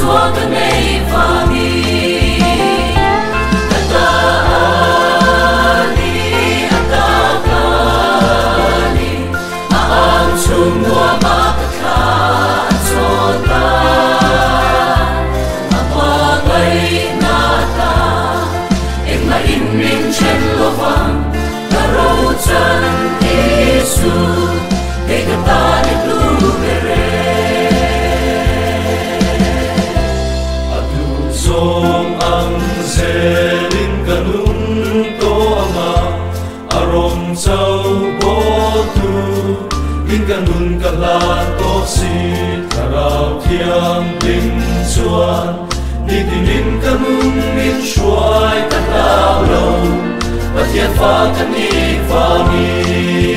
chúa cái này và mi ta đi ta đi ang semua maka cho ta apa bay nata em mà in mình trên lô vàng ta râu chân Giêsu để ta được lưu về Song ang zelin kanun to ama arom chau bo tu in kanun kala to si karau thiam ding chuan ni tin kanun min shuai ta lao lo pathian fa kan ni fa mi